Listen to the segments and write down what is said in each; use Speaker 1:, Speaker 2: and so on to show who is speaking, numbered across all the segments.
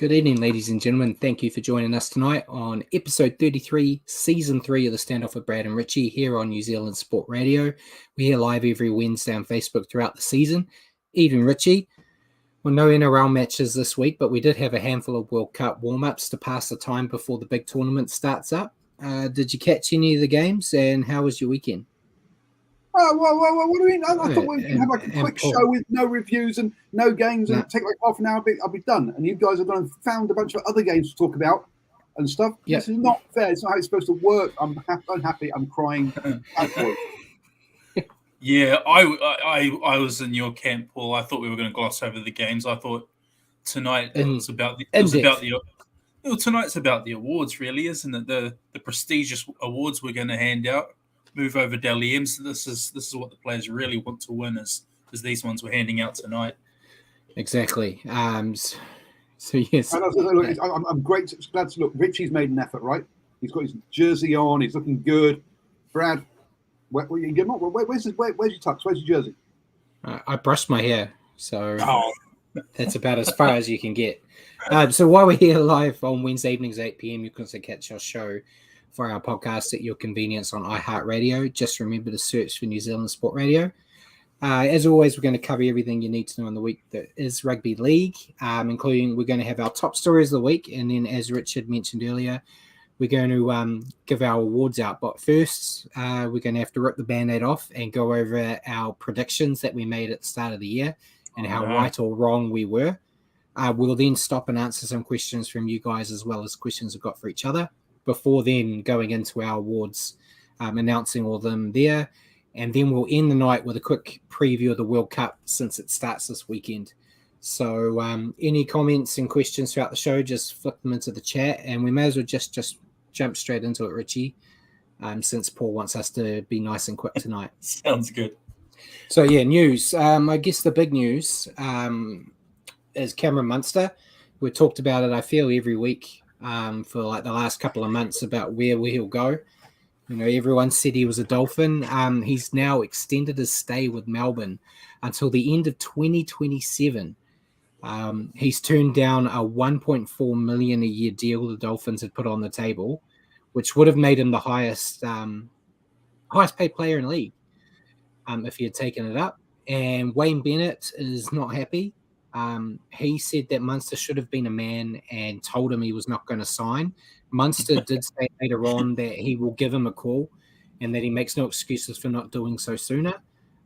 Speaker 1: Good evening, ladies and gentlemen. Thank you for joining us tonight on episode 33, season 3 of the Stand-Off with Brad and Richie here on New Zealand Sport Radio. We're here live every Wednesday on Facebook throughout the season. Evening, Richie. Well, no NRL matches this week, but we did have a handful of World Cup warm-ups to pass the time before the big tournament starts up. Did you catch any of the games, and how was your weekend?
Speaker 2: Oh, well, what do you mean? I thought we were going to have like a quick show with no reviews and no games and take like half an hour, I'll be done. And you guys are going to found a bunch of other games to talk about and stuff. Yep. This is not fair. It's not how it's supposed to work. I'm unhappy. I'm crying.
Speaker 3: Yeah, I was in your camp, Paul. I thought we were going to gloss over the games. I thought tonight tonight's about the awards, really, isn't it? The prestigious awards we're going to hand out. Move over Dalian. So this is what the players really want to win, as these ones we're handing out tonight.
Speaker 1: Exactly. So yes,
Speaker 2: I'm glad to look. Richie's made an effort, right? He's got his jersey on. He's looking good. Brad, where's your tux? Where's your jersey?
Speaker 1: I brushed my hair, so that's about as far as you can get. So while we're here live on Wednesday evenings at 8 p.m, you can also catch our show for our podcast at your convenience on iHeartRadio. Just remember to search for New Zealand Sport Radio. As always, we're going to cover everything you need to know in the week that is rugby league, including we're going to have our top stories of the week. And then, as Richard mentioned earlier, we're going to give our awards out. But first, we're going to have to rip the Band-Aid off and go over our predictions that we made at the start of the year and how right or wrong we were. We'll then stop and answer some questions from you guys as well as questions we've got for each other, before then going into our awards, announcing all of them there. And then we'll end the night with a quick preview of the World Cup since it starts this weekend. So any comments and questions throughout the show, just flip them into the chat. And we may as well just jump straight into it, Richie, since Paul wants us to be nice and quick tonight.
Speaker 3: Sounds good.
Speaker 1: So, yeah, news. I guess the big news is Cameron Munster. We've talked about it, I feel, every week. For like the last couple of months about where he'll go. You know, everyone said he was a Dolphin. He's now extended his stay with Melbourne until the end of 2027. He's turned down a $1.4 million a year deal the Dolphins had put on the table, which would have made him the highest paid player in the league if he had taken it up. And Wayne Bennett is not happy. He said that Munster should have been a man and told him he was not going to sign. Munster did say later on that he will give him a call and that he makes no excuses for not doing so sooner.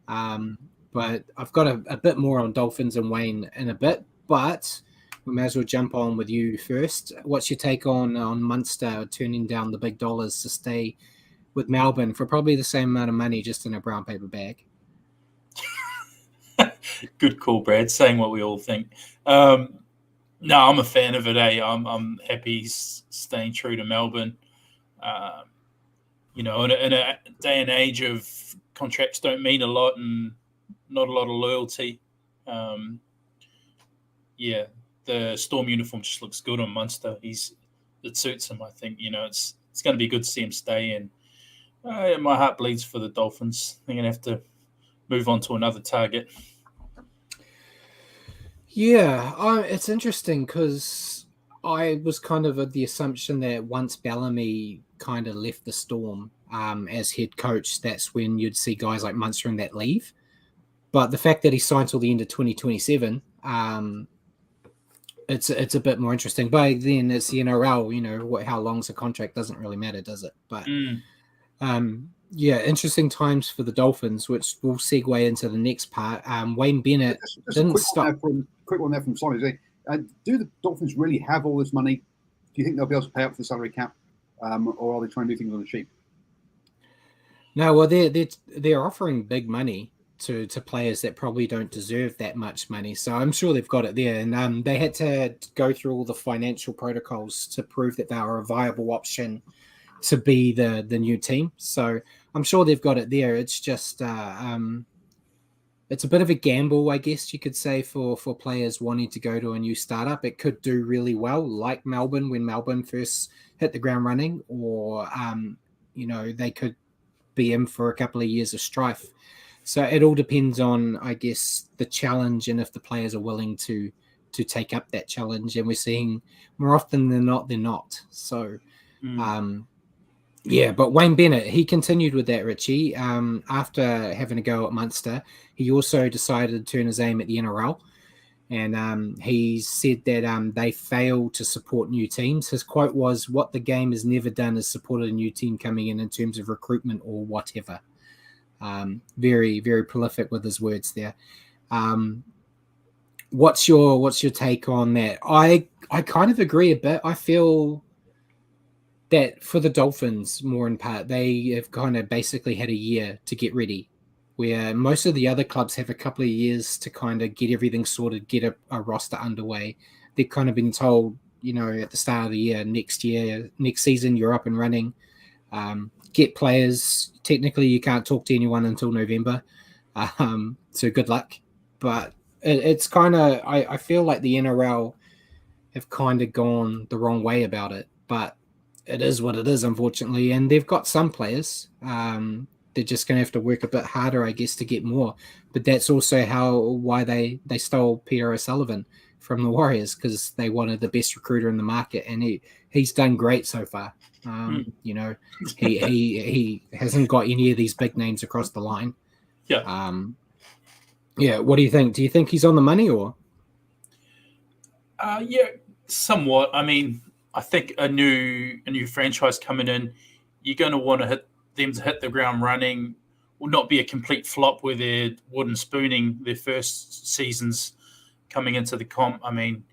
Speaker 1: But I've got a bit more on Dolphins and Wayne in a bit, but we may as well jump on with you first. What's your take on Munster turning down the big dollars to stay with Melbourne for probably the same amount of money, just in a brown paper bag?
Speaker 3: Good call, Brad. Saying what we all think. No, I'm a fan of it. I'm happy he's staying true to Melbourne. In a day and age of contracts don't mean a lot and not a lot of loyalty. The Storm uniform just looks good on Munster. It suits him. I think it's going to be good to see him stay. And my heart bleeds for the Dolphins. They're going to have to move on to another target.
Speaker 1: Yeah, it's interesting because I was kind of the assumption that once Bellamy kind of left the Storm as head coach, that's when you'd see guys like Munster and that leave. But the fact that he signed till the end of 2027, it's a bit more interesting. But then it's the NRL, how long's a contract doesn't really matter, does it? But interesting times for the Dolphins, which will segue into the next part. Wayne Bennett didn't stop.
Speaker 2: Quick one there from Sonny. Do the Dolphins really have all this money? Do you think they'll be able to pay up for the salary cap, or are they trying to do things on the cheap?
Speaker 1: No, well, they're offering big money to players that probably don't deserve that much money. So I'm sure they've got it there, and they had to go through all the financial protocols to prove that they were a viable option to be the new team. So I'm sure they've got it there. It's just it's a bit of a gamble, I guess you could say, for players wanting to go to a new startup. It could do really well, like Melbourne when Melbourne first hit the ground running, or they could be in for a couple of years of strife. So it all depends on, I guess, the challenge and if the players are willing to to take up that challenge, and we're seeing more often than not they're not. So, yeah, but Wayne Bennett, he continued with that, Richie. After having a go at Munster, he also decided to turn his aim at the NRL. And he said that they fail to support new teams. His quote was, "What the game has never done is supported a new team coming in terms of recruitment or whatever." Very, very prolific with his words there. What's your take on that? I kind of agree a bit. I feel that for the Dolphins, more in part, they have kind of basically had a year to get ready, where most of the other clubs have a couple of years to kind of get everything sorted, get a roster underway. They've kind of been told, at the start of the year, next season, you're up and running. Get players. Technically, you can't talk to anyone until November. So good luck. But it's kind of, I feel like the NRL have kind of gone the wrong way about it. But it is what it is, unfortunately. And they've got some players. They're just going to have to work a bit harder, I guess, to get more. But that's also why they stole Peter O'Sullivan from the Warriors, because they wanted the best recruiter in the market, and he's done great so far. He hasn't got any of these big names across the line.
Speaker 3: Yeah.
Speaker 1: Yeah. What do you think? Do you think he's on the money, or?
Speaker 3: Yeah, somewhat. I mean, I think a new franchise coming in, you're going to want to hit the ground running. Will not be a complete flop where they're wooden spooning their first seasons coming into the comp. I mean,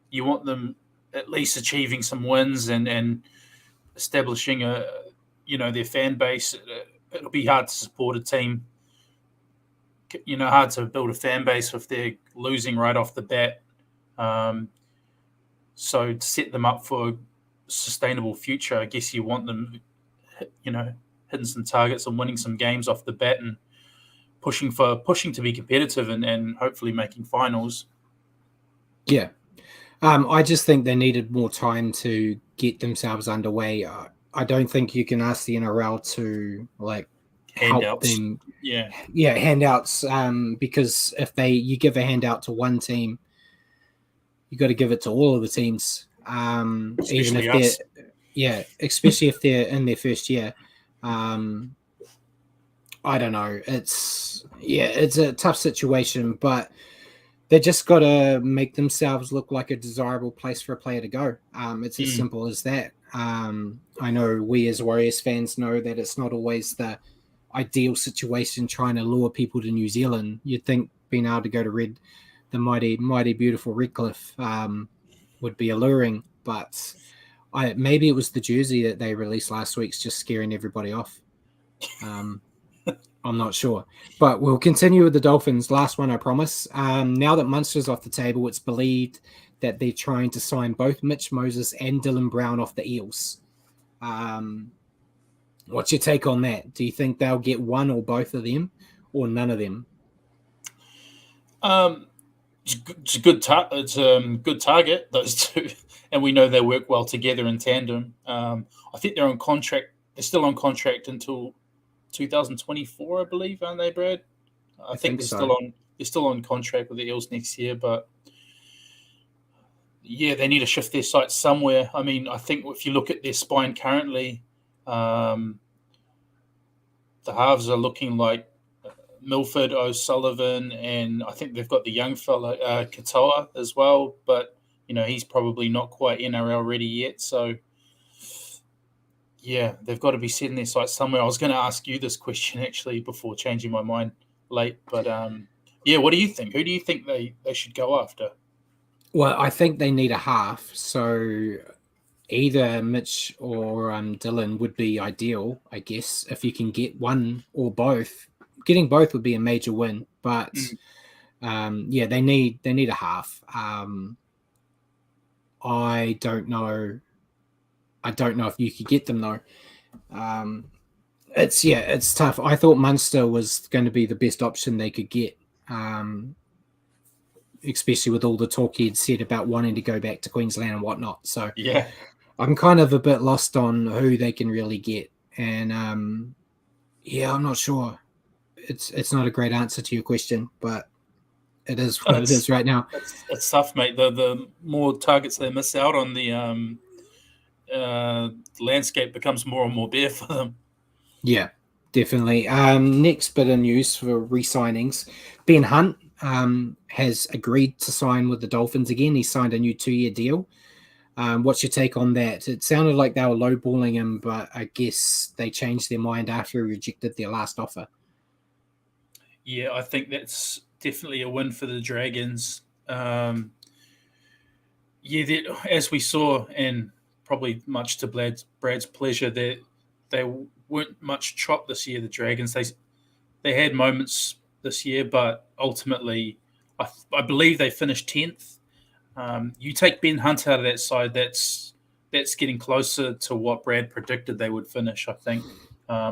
Speaker 3: you want them at least achieving some wins and establishing their fan base. It'll be hard to support a team. Hard to build a fan base if they're losing right off the bat. So to set them up for a sustainable future, I guess you want them, hitting some targets and winning some games off the bat and pushing to be competitive and hopefully making finals.
Speaker 1: Yeah. I just think they needed more time to get themselves underway. I don't think you can ask the NRL to
Speaker 3: handouts.
Speaker 1: Help them.
Speaker 3: Yeah,
Speaker 1: handouts. Because if you give a handout to one team, you got to give it to all of the teams.
Speaker 3: Especially us.
Speaker 1: Especially if they're in their first year. I don't know. It's a tough situation, but they just got to make themselves look like a desirable place for a player to go. It's as simple as that. I know we as Warriors fans know that it's not always the ideal situation trying to lure people to New Zealand. You'd think being able to go to the mighty beautiful Redcliffe would be alluring, but maybe it was the jersey that they released last week's just scaring everybody off. I'm not sure, but we'll continue with the Dolphins. Last one, I promise. Now that Munster's off the table, it's believed that they're trying to sign both Mitch Moses and Dylan Brown off the Eels. What's your take on that? Do you think they'll get one or both of them, or none of them?
Speaker 3: It's a good good target, those two, and we know they work well together in tandem. I think they're on contract. They're still on contract until 2024, I believe, aren't they, Brad? I think they're
Speaker 1: so.
Speaker 3: still on contract with the Eels next year, but yeah, they need to shift their sights somewhere. I mean, I think if you look at their spine currently, the halves are looking like Milford, O'Sullivan, and I think they've got the young fella Katoa as well, but he's probably not quite NRL ready yet. So yeah, they've got to be setting their sights somewhere. I was going to ask you this question actually before changing my mind late, but what do you think? Who do you think they should go after?
Speaker 1: Well, I think they need a half, so either Mitch or Dylan would be ideal, I guess, if you can get one or both. Getting both would be a major win, but they need a half. I don't know if you could get them though. It's tough. I thought Munster was going to be the best option they could get, especially with all the talk he'd said about wanting to go back to Queensland and whatnot. So
Speaker 3: yeah,
Speaker 1: I'm kind of a bit lost on who they can really get, and I'm not sure. It's not a great answer to your question, but it is what it is right now.
Speaker 3: It's tough, mate. The more targets they miss out on, the landscape becomes more and more bare for them.
Speaker 1: Yeah, definitely. Next bit of news for re-signings. Ben Hunt has agreed to sign with the Dolphins again. He signed a new 2-year deal. What's your take on that? It sounded like they were lowballing him, but I guess they changed their mind after he rejected their last offer.
Speaker 3: Yeah, I think that's definitely a win for the Dragons. As we saw, and probably much to Brad's pleasure, that they weren't much chopped this year. The Dragons, they had moments this year, but ultimately, I believe they finished 10th. You take Ben Hunt out of that side, that's getting closer to what Brad predicted they would finish. I think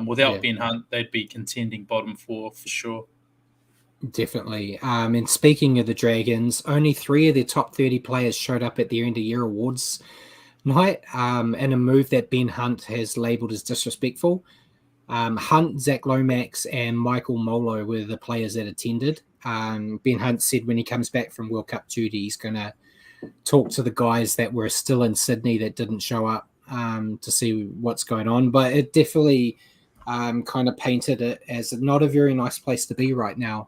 Speaker 3: without Ben Hunt, they'd be contending bottom 4 for sure.
Speaker 1: Definitely. And speaking of the Dragons, only 3 of their top 30 players showed up at their end of year awards night, in a move that Ben Hunt has labelled as disrespectful. Hunt, Zach Lomax, and Michael Molo were the players that attended. Ben Hunt said when he comes back from World Cup duty, he's going to talk to the guys that were still in Sydney that didn't show up to see what's going on. But it definitely kind of painted it as not a very nice place to be right now.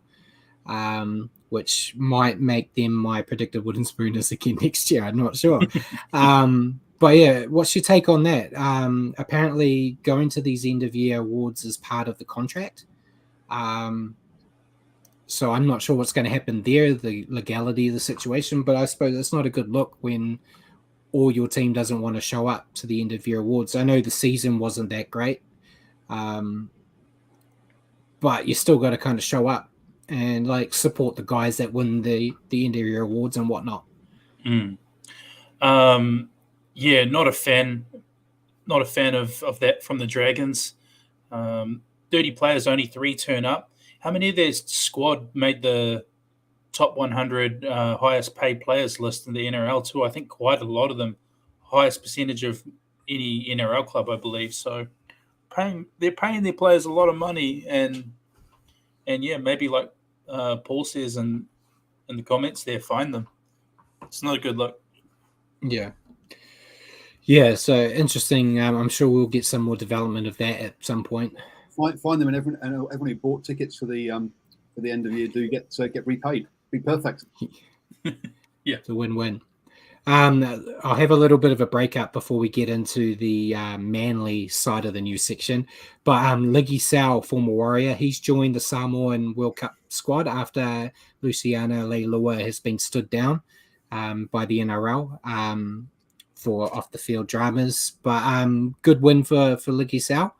Speaker 1: Which might make them my predicted wooden spooners again next year. I'm not sure. But yeah, what's your take on that? Apparently going to these end of year awards is part of the contract. So I'm not sure what's going to happen there, the legality of the situation, but I suppose it's not a good look when all your team doesn't want to show up to the end of year awards. I know the season wasn't that great, but you still got to kind of show up and like support the guys that win the end of year awards and whatnot.
Speaker 3: Yeah, not a fan of that from the Dragons. 30 players, only 3 turn up. How many of their squad made the top 100 highest paid players list in the NRL too? I think quite a lot of them, highest percentage of any NRL club, I believe. So they're paying their players a lot of money, and yeah, maybe like Paul says in the comments there, find them. It's not a good look.
Speaker 1: Yeah, so interesting. I'm sure we'll get some more development of that at some point.
Speaker 2: Find them, and everyone who bought tickets for the end of the year do get repaid. Be perfect.
Speaker 3: Yeah,
Speaker 1: it's a win-win. I'll have a little bit of a breakup before we get into the Manly side of the news section. But Liggy Sau, former Warrior, he's joined the Samoan World Cup squad after Luciano Leilua has been stood down by the NRL for off-the-field dramas. But good win for Liggy Sau.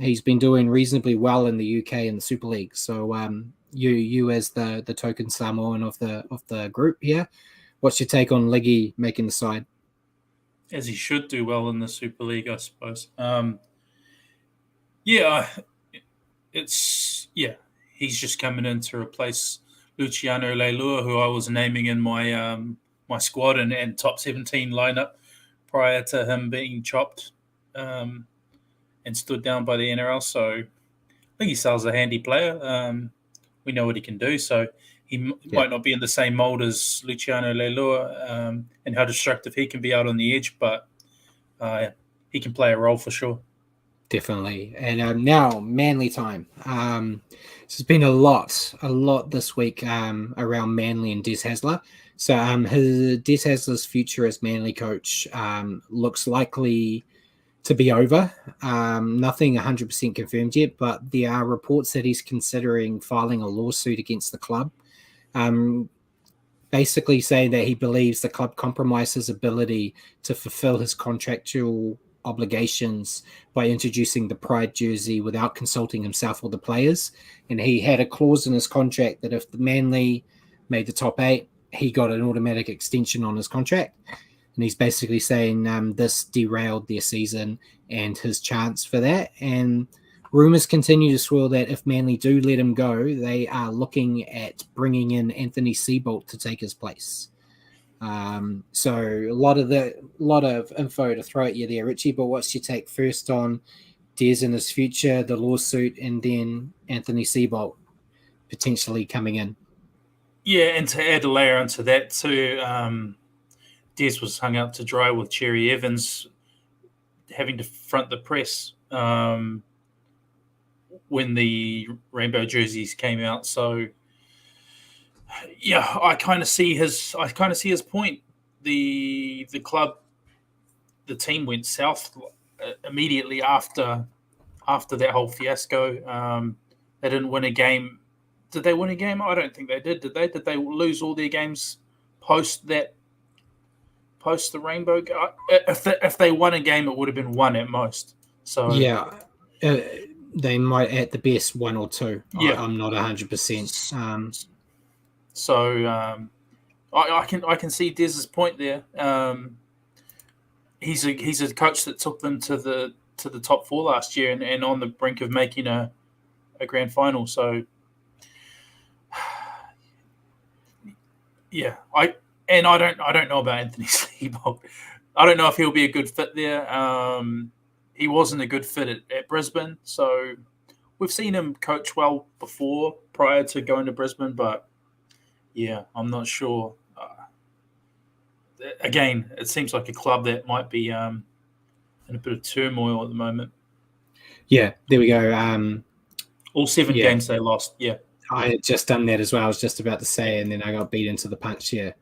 Speaker 1: He's been doing reasonably well in the UK in the Super League. So you as the token Samoan of the group here, what's your take on Liggy making the side?
Speaker 3: As he should do well in the Super League, I suppose. He's just coming in to replace Luciano Leilua, who I was naming in my my squad and top 17 lineup prior to him being chopped and stood down by the NRL. So I think he sells a handy player. We know what he can do. So he might not be in the same mold as Luciano Leilua and how destructive he can be out on the edge, but he can play a role for sure.
Speaker 1: Definitely. And now Manly time. There's been a lot this week around Manly and Des Hasler. So Des Hasler's future as Manly coach looks likely to be over. Nothing 100% confirmed yet, but there are reports that he's considering filing a lawsuit against the club, basically saying that he believes the club compromised his ability to fulfill his contractual obligations by introducing the Pride jersey without consulting himself or the players. And he had a clause in his contract that if the Manly made the top 8, he got an automatic extension on his contract. And he's basically saying this derailed their season and his chance for that. And rumours continue to swirl that if Manly do let him go, they are looking at bringing in Anthony Seibold to take his place. So a lot of info to throw at you there, Richie. But what's your take first on Des and his future, the lawsuit, and then Anthony Seibold potentially coming in?
Speaker 3: Yeah, and to add a layer onto that too, Des was hung out to dry with Cherry Evans having to front the press when the rainbow jerseys came out. So yeah, I kind of see his point. The club, the team went south immediately after that whole fiasco. They didn't win a game. Did they win a game? I don't think they did. Did they? Did they lose all their games post the rainbow? If they won a game, it would have been one at most. So
Speaker 1: yeah, they might at the best one or two.
Speaker 3: Yeah,
Speaker 1: I'm not 100%.
Speaker 3: So I can see Dez's point there. He's a coach that took them to the top four last year and on the brink of making a grand final. So yeah, I don't know about Anthony Seibold. I don't know if he'll be a good fit there. He wasn't a good fit at Brisbane, so we've seen him coach well before prior to going to Brisbane, but yeah, I'm not sure. Again, it seems like a club that might be in a bit of turmoil at the moment.
Speaker 1: Yeah, there we go.
Speaker 3: All 7 games they lost. Yeah.
Speaker 1: I had just done that as well. I was just about to say, and then I got beat into the punch here.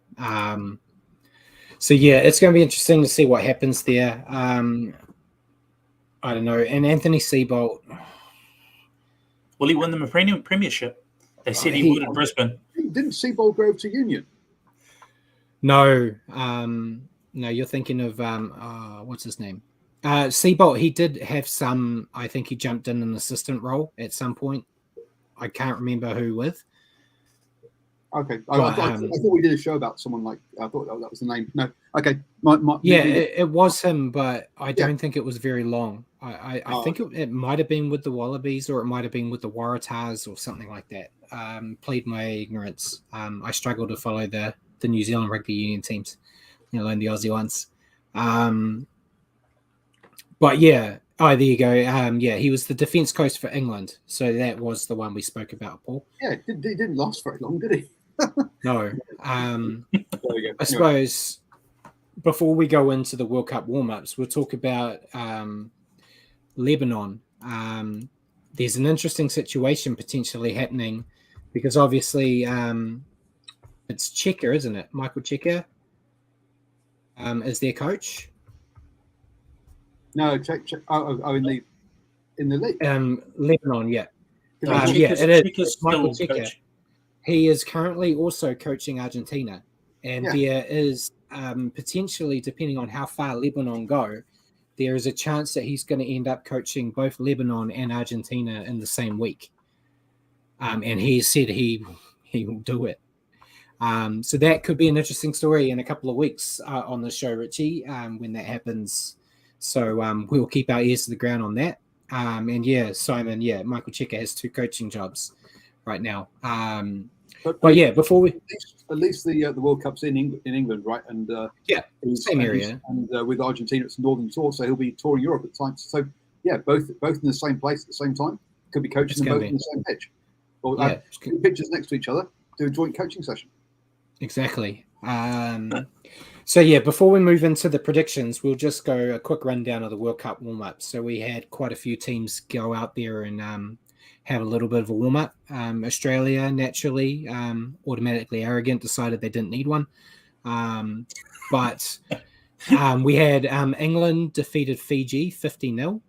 Speaker 1: So yeah, it's going to be interesting to see what happens there. I don't know. And Anthony Seibold,
Speaker 3: will he win them a premiership? They said he would at Brisbane.
Speaker 2: Didn't Seibold go over to Union?
Speaker 1: No, no. You're thinking of what's his name? Seibold. He did have some. I think he jumped in an assistant role at some point. I can't remember who with.
Speaker 2: Okay, I thought we did a show about someone like. I thought that was the name. No, okay.
Speaker 1: It was him, but I don't think it was very long. I think it might have been with the Wallabies, or it might have been with the Waratahs, or something like that. Plead my ignorance. I struggle to follow the New Zealand rugby union teams, and the Aussie ones. But yeah. Oh, there you go. He was the defence coach for England, so that was the one we spoke about, Paul.
Speaker 2: Yeah, he didn't last very long, did he?
Speaker 1: No. I suppose before we go into the World Cup warm-ups, we'll talk about Lebanon. There's an interesting situation potentially happening because obviously it's Cheika, isn't it? Michael Cheika is their coach.
Speaker 2: No, check. Oh, in the league.
Speaker 1: Lebanon, yeah.
Speaker 3: It is
Speaker 1: Michael Cheika. He is currently also coaching Argentina, and there is potentially, depending on how far Lebanon go, there is a chance that he's going to end up coaching both Lebanon and Argentina in the same week. And he said he will do it. So that could be an interesting story in a couple of weeks on the show, Richie, when that happens. So we'll keep our ears to the ground on that. And yeah, Simon, Michael Cheika has 2 coaching jobs right now. But yeah, before we
Speaker 2: at least the World Cup's in England, right? And
Speaker 1: same area.
Speaker 2: And with Argentina, it's Northern Tour, so he'll be touring Europe at times. So yeah, both in the same place at the same time. Could be coaching them both on the same pitch, or pitches next to each other. Do a joint coaching session.
Speaker 1: Exactly. So yeah, before we move into the predictions, we'll just go a quick rundown of the World Cup warm-up. So we had quite a few teams go out there and have a little bit of a warm-up. Australia, naturally, automatically arrogant, decided they didn't need one. But we had England defeated Fiji 50-0.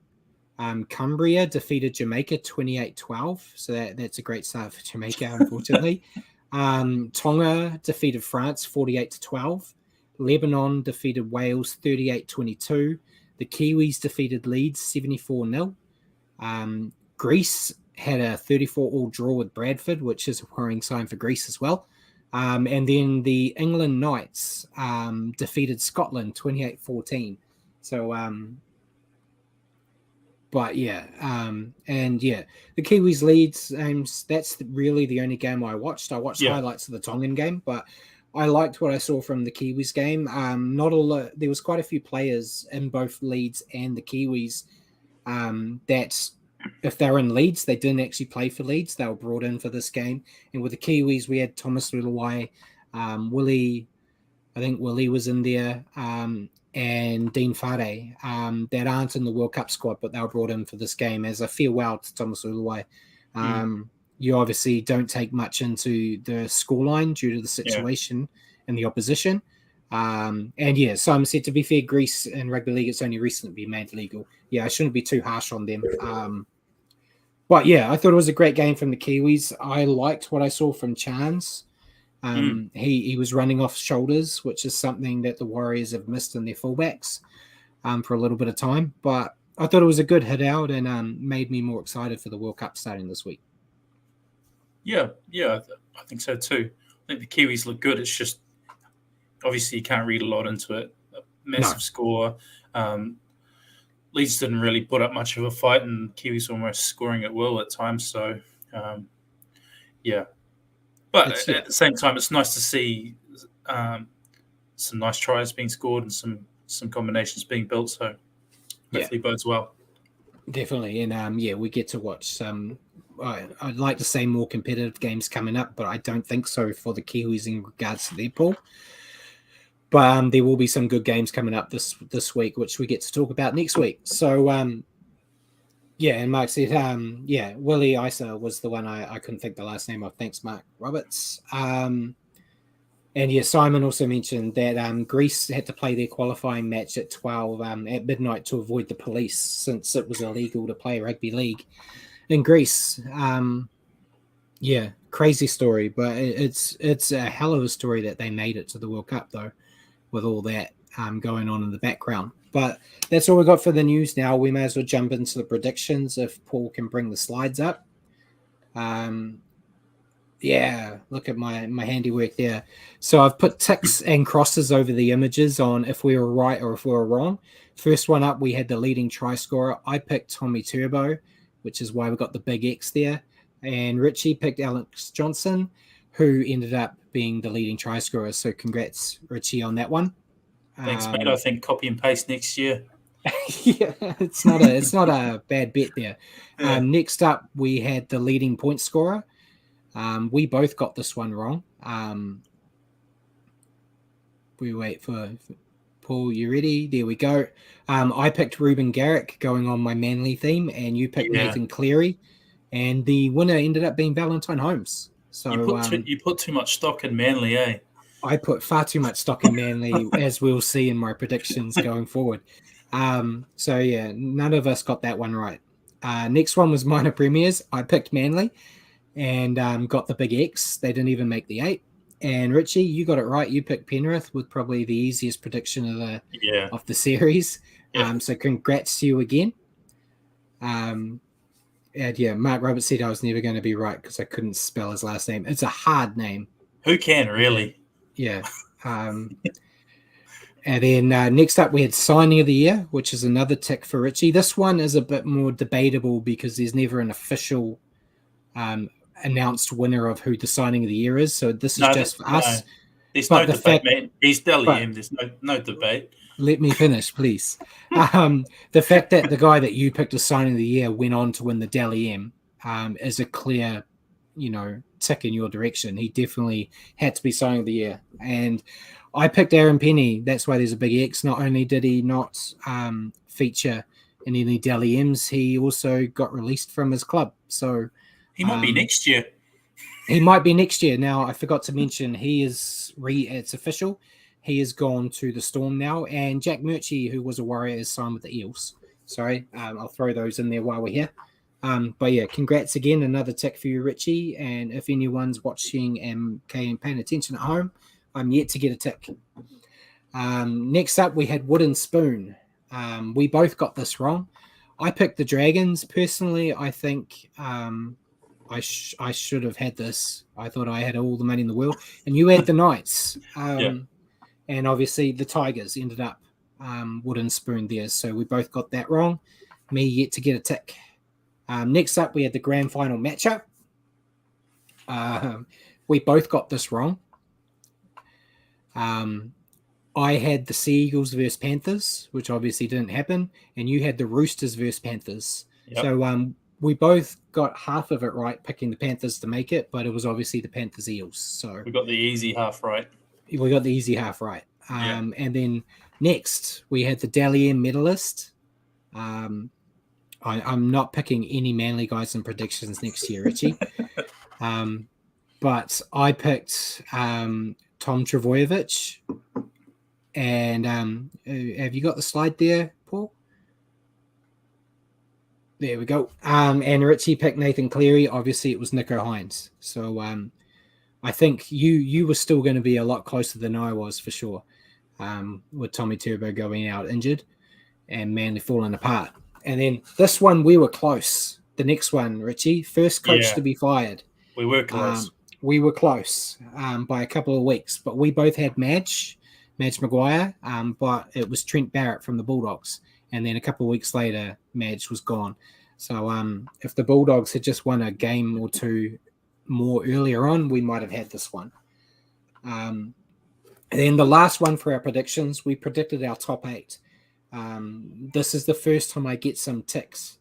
Speaker 1: Cumbria defeated Jamaica 28-12. So that's a great start for Jamaica, unfortunately. Tonga defeated France 48-12. Lebanon defeated Wales 38-22. The Kiwis defeated Leeds 74-0. Greece had a 34-all draw with Bradford, which is a worrying sign for Greece as well. And then the England Knights defeated Scotland 28-14. So, but yeah, and yeah, the Kiwis Leeds games, that's really the only game I watched. I watched highlights of the Tongan game, but I liked what I saw from the Kiwis game. Not a lot, there was quite a few players in both Leeds and the Kiwis that if they're in Leeds, they didn't actually play for Leeds. They were brought in for this game. And with the Kiwis, we had Thomas Luluai, Willie, I think Willie was in there, and Dean Fade, that aren't in the World Cup squad, but they were brought in for this game as a farewell to Thomas Luluai. You obviously don't take much into the scoreline due to the situation and the opposition. And yeah, Simon said, to be fair, Greece and rugby league, it's only recently been made legal. Yeah, I shouldn't be too harsh on them. But yeah, I thought it was a great game from the Kiwis. I liked what I saw from Chance. He was running off shoulders, which is something that the Warriors have missed in their fullbacks for a little bit of time. But I thought it was a good hit out and made me more excited for the World Cup starting this week.
Speaker 3: Yeah, I think so too. I think the Kiwis look good. It's just obviously you can't read a lot into it. A massive score. Leeds didn't really put up much of a fight, and Kiwis were almost scoring at will at times. So, yeah. But at the same time, it's nice to see some nice tries being scored and some combinations being built. So hopefully bodes well.
Speaker 1: Definitely. And we get to watch some, I'd like to say more competitive games coming up, but I don't think so for the Kiwis in regards to their pool. But there will be some good games coming up this week, which we get to talk about next week. So, and Mark said, Willie Isa was the one I couldn't think the last name of. Thanks, Mark Roberts. And Simon also mentioned that Greece had to play their qualifying match at 12 at midnight to avoid the police, since it was illegal to play rugby league in Greece. Crazy story, but it's a hell of a story that they made it to the World Cup, though, with all that going on in the background. But that's all we got for the news now. We may as well jump into the predictions if Paul can bring the slides up. Look at my handiwork there. So I've put ticks and crosses over the images on if we were right or if we were wrong. First one up, we had the leading try scorer. I picked Tommy Turbo, which is why we got the big X there. And Richie picked Alex Johnson, who ended up being the leading try scorer. So congrats, Richie, on that one.
Speaker 3: Thanks, mate. I think copy and paste next year.
Speaker 1: Yeah, it's not a bad bet there. Yeah. Next up, we had the leading point scorer. We both got this one wrong. We wait for Paul. You ready? There we go. I picked Ruben Garrick going on my Manly theme, and you picked Nathan Cleary, and the winner ended up being Valentine Holmes. So
Speaker 3: you put too much stock in Manly, eh?
Speaker 1: I put far too much stock in Manly, as we'll see in my predictions going forward. None of us got that one right. Next one was minor premiers. I picked Manly and got the big X. They didn't even make the 8. And Richie, you got it right. You picked Penrith with probably the easiest prediction of the series. Yeah. So congrats to you again. Mark Roberts said I was never going to be right because I couldn't spell his last name. It's a hard name.
Speaker 3: Who can, really?
Speaker 1: Yeah. And then next up, we had signing of the year, which is another tick for Richie. This one is a bit more debatable because there's never an official announced winner of who the signing of the year is. So this is just for us.
Speaker 3: There's no debate, mate. He's Dalian. There's no debate.
Speaker 1: Let me finish, please. The fact that the guy that you picked as signing of the year went on to win the Dalian is a clear, tick in your direction. He definitely had to be signing of the year. And I picked Aaron Penny. That's why there's a big X. Not only did he not feature in any Dalians, he also got released from his club. So
Speaker 3: he might be next year.
Speaker 1: He might be next year. Now, I forgot to mention, it's official. He has gone to the Storm now. And Jack Murchie, who was a Warrior, is signed with the Eels. Sorry, I'll throw those in there while we're here. But yeah, congrats again. Another tick for you, Richie. And if anyone's watching MK and paying attention at home, I'm yet to get a tick. Next up, we had Wooden Spoon. We both got this wrong. I picked the Dragons. Personally, I think I should have had this. I thought I had all the money in the world. And you had the Knights. And obviously the Tigers ended up Wooden Spoon there. So we both got that wrong. Me yet to get a tick. Next up, we had the grand final matchup. We both got this wrong. I had the Sea Eagles versus Panthers, which obviously didn't happen, and you had the Roosters versus Panthers. Yep. So we both got half of it right, picking the Panthers to make it, but it was obviously the Panthers Eels. So
Speaker 3: we got the easy half right.
Speaker 1: We got the easy half right. And then next we had the Dalian Medalist. I'm not picking any Manly guys in predictions next year, Richie. But I picked Tom Trbojevic. And have you got the slide there, Paul? There we go. And Richie picked Nathan Cleary. Obviously, it was Nico Hines. So I think you were still going to be a lot closer than I was for sure, with Tommy Turbo going out injured and Manly falling apart. And then this one, we were close. The next one, Richie, first coach to be fired.
Speaker 3: We were close.
Speaker 1: We were close by a couple of weeks, but we both had Madge Maguire, but it was Trent Barrett from the Bulldogs. And then a couple of weeks later, Madge was gone. So if the Bulldogs had just won a game or two more earlier on, we might have had this one. And then the last one for our predictions, we predicted our top 8. This is the first time I get some ticks,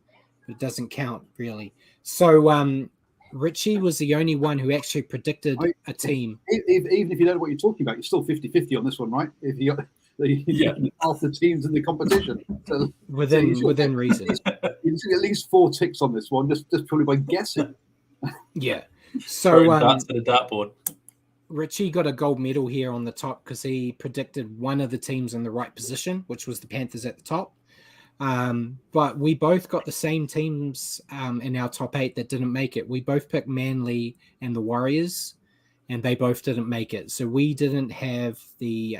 Speaker 1: but it doesn't count really. So Richie was the only one who actually predicted a team.
Speaker 2: Even if you don't know what you're talking about, you're still 50-50 on this one, right? If you got half the teams in the competition. So,
Speaker 1: within reason.
Speaker 2: You see at least 4 ticks on this one, just probably by guessing.
Speaker 1: Yeah. So
Speaker 3: darts to the dartboard.
Speaker 1: Richie got a gold medal here on the top because he predicted one of the teams in the right position, which was the Panthers at the top. But we both got the same teams in our top 8 that didn't make it. We both picked Manly and the Warriors, and they both didn't make it. So we didn't have the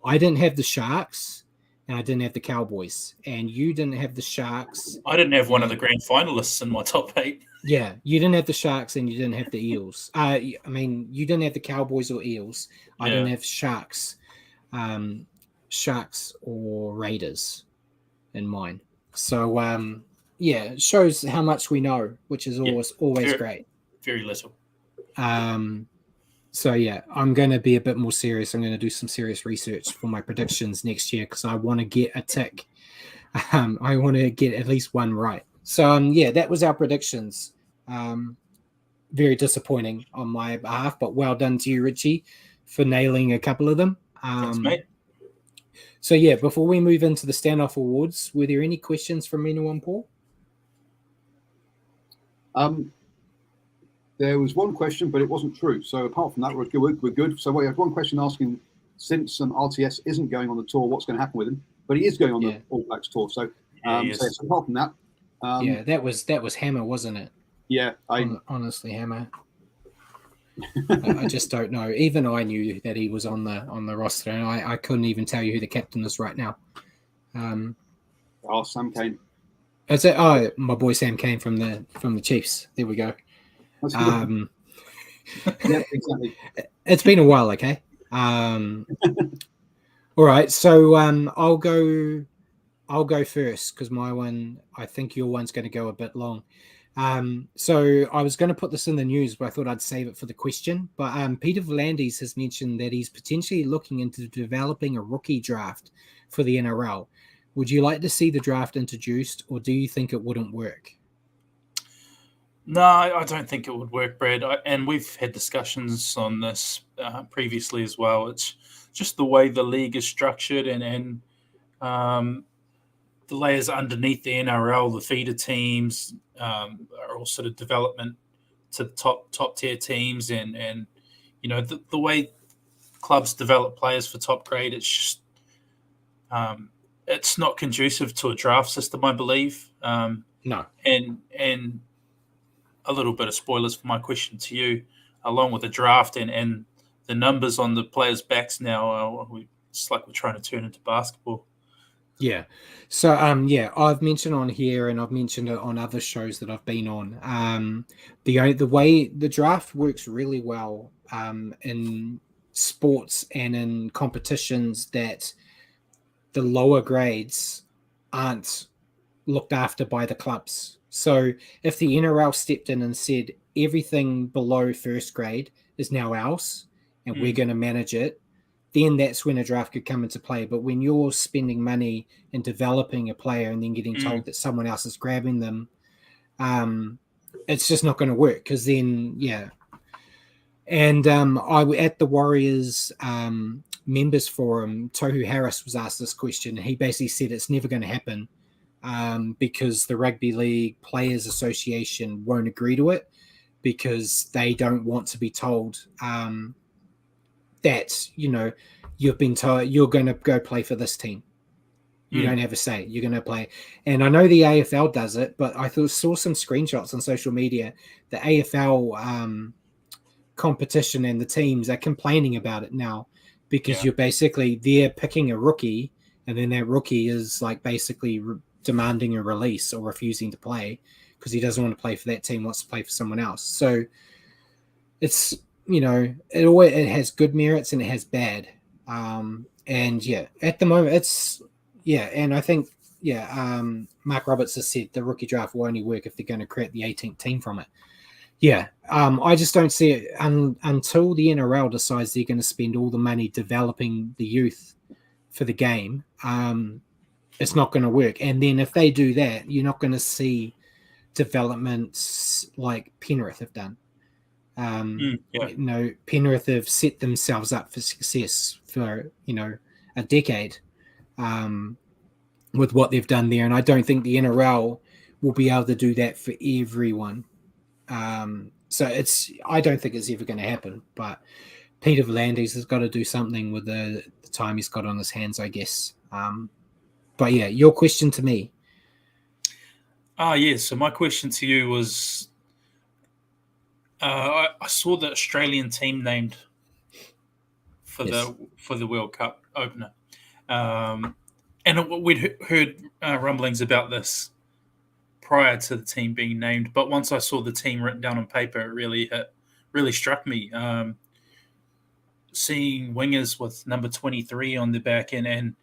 Speaker 1: I didn't have the Sharks, and I didn't have the Cowboys, and you didn't have the Sharks.
Speaker 3: I didn't have one of the grand finalists in my top 8.
Speaker 1: Yeah, you didn't have the Sharks, and you didn't have the Eels. I mean, you didn't have the Cowboys or Eels. I didn't have Sharks, Sharks or Raiders in mine. So it shows how much we know, which is always great.
Speaker 3: Very little.
Speaker 1: So I'm going to be a bit more serious. I'm going to do some serious research for my predictions next year because I want to get a tick. I want to get at least one right. So that was our predictions. Very disappointing on my behalf, but well done to you, Richie, for nailing a couple of them.
Speaker 3: Thanks, mate.
Speaker 1: So before we move into the Stand-Off Awards, were there any questions from anyone, Paul?
Speaker 2: There was one question, but it wasn't true. So apart from that, we're good. So we have one question asking, since RTS isn't going on the tour, what's going to happen with him? But he is going on the All Blacks tour. So, so apart from that,
Speaker 1: that was Hammer, wasn't it?
Speaker 2: Yeah,
Speaker 1: honestly, Hammer. I just don't know. Even I knew that he was on the roster, and I couldn't even tell you who the captain is right now.
Speaker 2: Sam Cane.
Speaker 1: Is it? Oh, my boy Sam Cane from the Chiefs. There we go.
Speaker 2: Yeah, exactly.
Speaker 1: It's been a while, okay. All right, so I'll go first because my one, I think your one's going to go a bit long. So I was going to put this in the news, but I thought I'd save it for the question. But Peter V'landys has mentioned that he's potentially looking into developing a rookie draft for the NRL. Would you like to see the draft introduced, or do you think it wouldn't work?
Speaker 3: No, I don't think it would work, Brad. And we've had discussions on this previously as well. It's just the way the league is structured and the layers underneath the NRL, the feeder teams are all sort of development to top tier teams, and the way clubs develop players for top grade, it's just it's not conducive to a draft system, I believe.
Speaker 1: No,
Speaker 3: and a little bit of spoilers for my question to you, along with the draft and the numbers on the players' backs now, it's like we're trying to turn into basketball.
Speaker 1: Yeah. So, I've mentioned on here, and I've mentioned it on other shows that I've been on. The way the draft works really well in sports and in competitions that the lower grades aren't looked after by the clubs. So if the NRL stepped in and said everything below first grade is now ours and we're going to manage it, then that's when a draft could come into play. But when you're spending money and developing a player and then getting told that someone else is grabbing them, it's just not going to work because then, yeah. And I at the Warriors members forum, Tohu Harris was asked this question, and he basically said it's never going to happen because the Rugby League Players Association won't agree to it because they don't want to be told that, you've been told you're going to go play for this team. You don't have a say. You're going to play. And I know the AFL does it, but I saw some screenshots on social media. The AFL competition and the teams are complaining about it now because they're picking a rookie, and then that rookie is like basically demanding a release or refusing to play because he doesn't want to play for that team, wants to play for someone else. So it's, it has good merits and it has bad. And yeah, at the moment it's, and I think, Mark Roberts has said the rookie draft will only work if they're going to create the 18th team from it. Yeah, I just don't see it until the NRL decides they're going to spend all the money developing the youth for the game. It's not going to work. And then if they do that, you're not going to see developments like Penrith have done. Penrith have set themselves up for success for, a decade with what they've done there. And I don't think the NRL will be able to do that for everyone. So I don't think it's ever going to happen, but Peter V'landys has got to do something with the time he's got on his hands, I guess. But yeah, your question to me.
Speaker 3: So my question to you was, I saw the Australian team named for the World Cup opener. And we'd heard rumblings about this prior to the team being named, but once I saw the team written down on paper, it really struck me. Seeing wingers with number 23 on their back and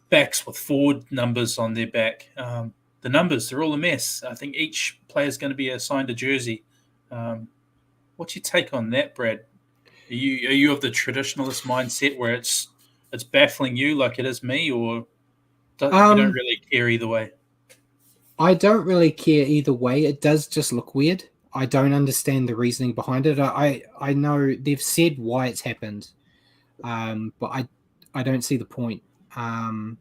Speaker 3: backs with forward numbers on their back. The numbers, they're all a mess. I think each player is going to be assigned a jersey. What's your take on that, Brad? Are you of the traditionalist mindset where it's baffling you like it is me, or you don't really care either way?
Speaker 1: I don't really care either way. It does just look weird. I don't understand the reasoning behind it. I know they've said why it's happened, but I don't see the point. And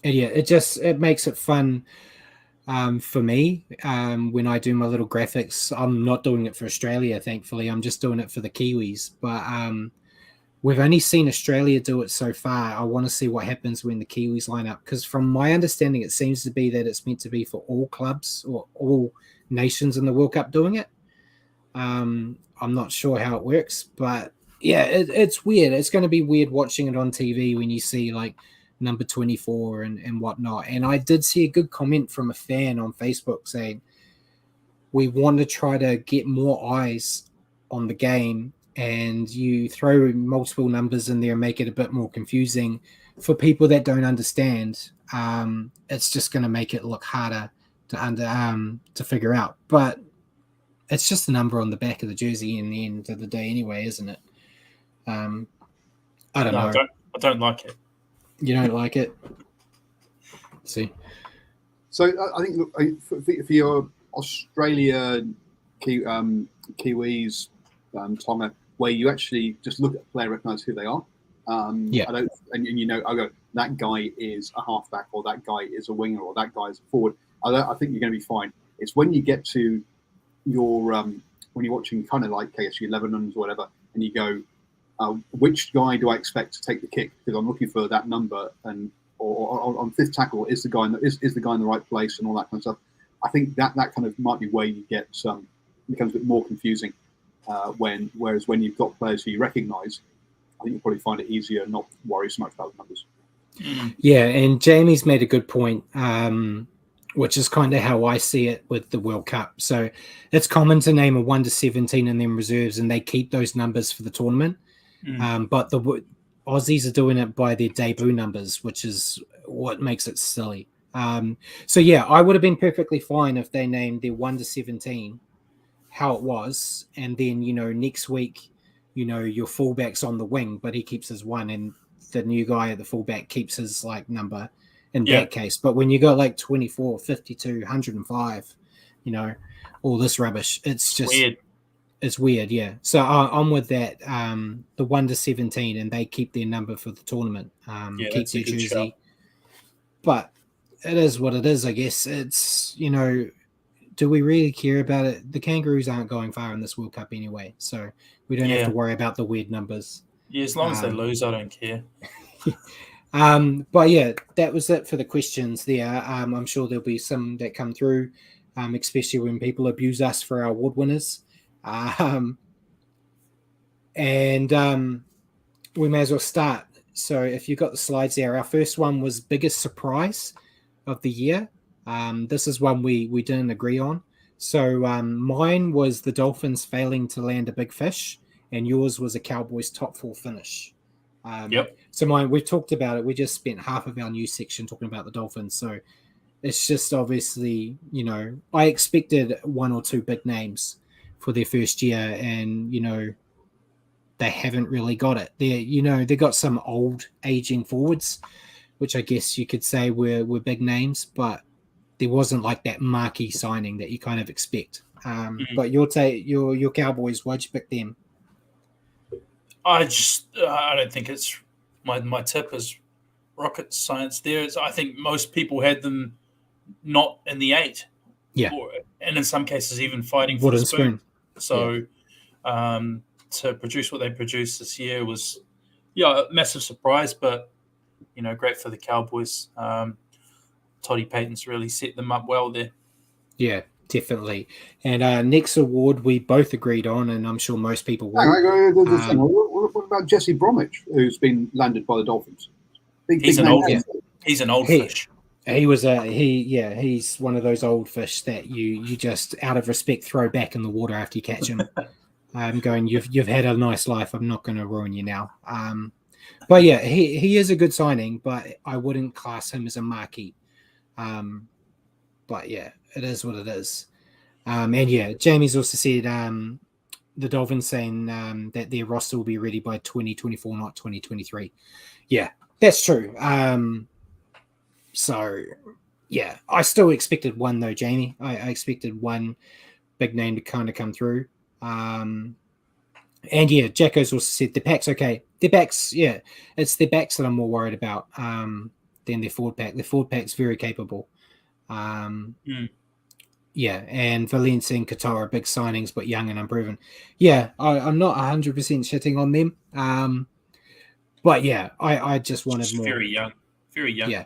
Speaker 1: yeah, it makes it fun for me when I do my little graphics. I'm not doing it for Australia, thankfully. I'm just doing it for the Kiwis. But we've only seen Australia do it so far. I want to see what happens when the Kiwis line up, because from my understanding, it seems to be that it's meant to be for all clubs or all nations in the World Cup doing it. I'm not sure how it works, but yeah, it's weird. It's going to be weird watching it on TV when you see like number 24 and whatnot. And I did see a good comment from a fan on Facebook saying, we want to try to get more eyes on the game, and you throw multiple numbers in there and make it a bit more confusing for people that don't understand. It's just going to make it look harder to figure out. But it's just the number on the back of the jersey in the end of the day anyway, isn't it? I don't know.
Speaker 3: I don't like it.
Speaker 1: You don't like it? Let's see.
Speaker 2: So I think, look, for your Australia, Kiwis, Tonga, where you actually just look at the player, recognise who they are. I go, that guy is a halfback, or that guy is a winger, or that guy is a forward. I think you're going to be fine. It's when you get to your when you're watching kind of like KSU Lebanon's or whatever, and you go, which guy do I expect to take the kick? Because I'm looking for that number, and or on fifth tackle is the guy in the right place, and all that kind of stuff. I think that kind of might be where you get becomes a bit more confusing. Whereas when you've got players who you recognise, I think you'll probably find it easier and not worry so much about the numbers.
Speaker 1: Yeah, and Jamie's made a good point, which is kind of how I see it with the World Cup. So it's common to name a 1 to 17 in them reserves, and they keep those numbers for the tournament. But the Aussies are doing it by their debut numbers, which is what makes it silly. So yeah, I would have been perfectly fine if they named their 1 to 17 how it was, and then next week, your fullback's on the wing, but he keeps his 1, and the new guy at the fullback keeps his number, in that case. But when you got like 24, 52, 105, all this rubbish, it's just
Speaker 3: weird.
Speaker 1: It's weird, yeah. So I'm with that. The 1 to 17, and they keep their number for the tournament. Keep their jersey.
Speaker 3: Shout.
Speaker 1: But it is what it is, I guess. It's, do we really care about it? The Kangaroos aren't going far in this World Cup anyway, so we don't have to worry about the weird numbers.
Speaker 3: Yeah, as long as they lose, I don't care.
Speaker 1: But yeah, that was it for the questions there. I'm sure there'll be some that come through, especially when people abuse us for our award winners. We may as well start. So if you've got the slides there, our first one was biggest surprise of the year. This is one we didn't agree on. So mine was the Dolphins failing to land a big fish, and yours was a Cowboys top 4 finish. So mine, we've talked about it. We just spent half of our news section talking about the Dolphins. So it's just obviously, I expected 1 or 2 big names for their first year, and they haven't really got it. They got some old aging forwards, which I guess you could say were big names, but there wasn't like that marquee signing that you kind of expect. But your Cowboys, why'd you pick them?
Speaker 3: I don't think it's my tip is rocket science. I think most people had them not in the 8, and in some cases even fighting for the spoon. So to produce what they produced this year was a massive surprise, but great for the Cowboys. Toddy Payton's really set them up well there.
Speaker 1: Yeah, definitely. And next award we both agreed on, and I'm sure most people will.
Speaker 2: What about Jesse Bromwich, who's been landed by the Dolphins?
Speaker 3: He's an old fish.
Speaker 1: He's one of those old fish that you just out of respect throw back in the water after you catch him. Going, you've had a nice life. I'm not going to ruin you now. But yeah, he is a good signing, but I wouldn't class him as a marquee. But yeah, it is what it is. And yeah, Jamie's also said the Dolphins saying that their roster will be ready by 2024, not 2023. Yeah, that's true. So yeah, I still expected one though, Jamie. I expected one big name to kind of come through. And yeah, Jacko's also said the pack's okay. Their backs, it's their backs that I'm more worried about than their forward pack. Their forward pack's very capable. Yeah, and Valencia and Qatar are big signings, but young and unproven. Yeah, I'm not 100% shitting on them. But yeah, I just wanted more.
Speaker 3: Very young.
Speaker 1: Yeah.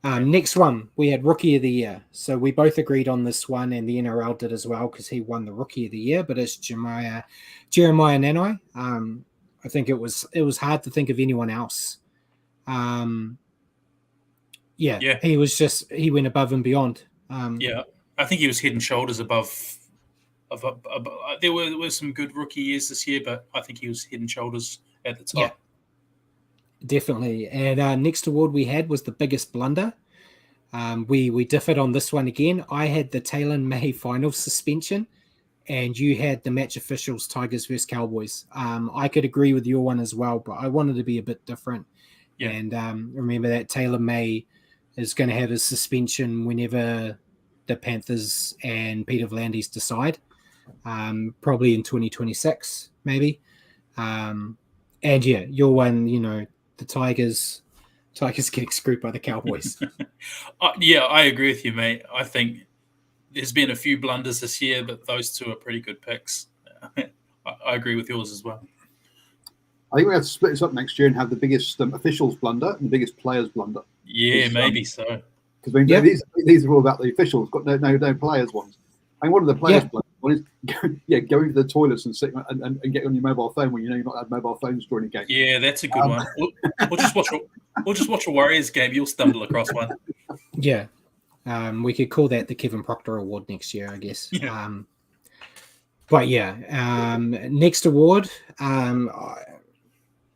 Speaker 1: Next one, we had Rookie of the Year. So we both agreed on this one, and the NRL did as well because he won the Rookie of the Year, but it's Jeremiah Nanai. I think it was hard to think of anyone else. He went above and beyond.
Speaker 3: I think he was head and shoulders above. There were some good rookie years this year, but I think he was head and shoulders at the top.
Speaker 1: Yeah, definitely. And next award we had was the biggest blunder. We differed on this one again. I had the Taylor May final suspension, and you had the match officials Tigers versus Cowboys. I could agree with your one as well, but I wanted to be a bit different. Yeah. And remember that Taylor May is going to have his suspension whenever the Panthers and Peter V'landys decide, probably in 2026, maybe. And yeah, your one, the Tigers getting screwed by the Cowboys.
Speaker 3: I agree with you, mate. I think there's been a few blunders this year, but those two are pretty good picks. I agree with yours as well.
Speaker 2: I think we have to split this up next year and have the biggest officials blunder and the biggest players blunder.
Speaker 3: Yeah, maybe so.
Speaker 2: Because these are all about the officials, got no players ones. I mean, one of the players blunders, one is going to the toilets and sit and get on your mobile phone when you're not had mobile phones during a game.
Speaker 3: Yeah, that's a good one. We'll just watch a Warriors game. You'll stumble across one.
Speaker 1: Yeah, we could call that the Kevin Proctor Award next year, I guess.
Speaker 3: Yeah.
Speaker 1: But yeah, next award.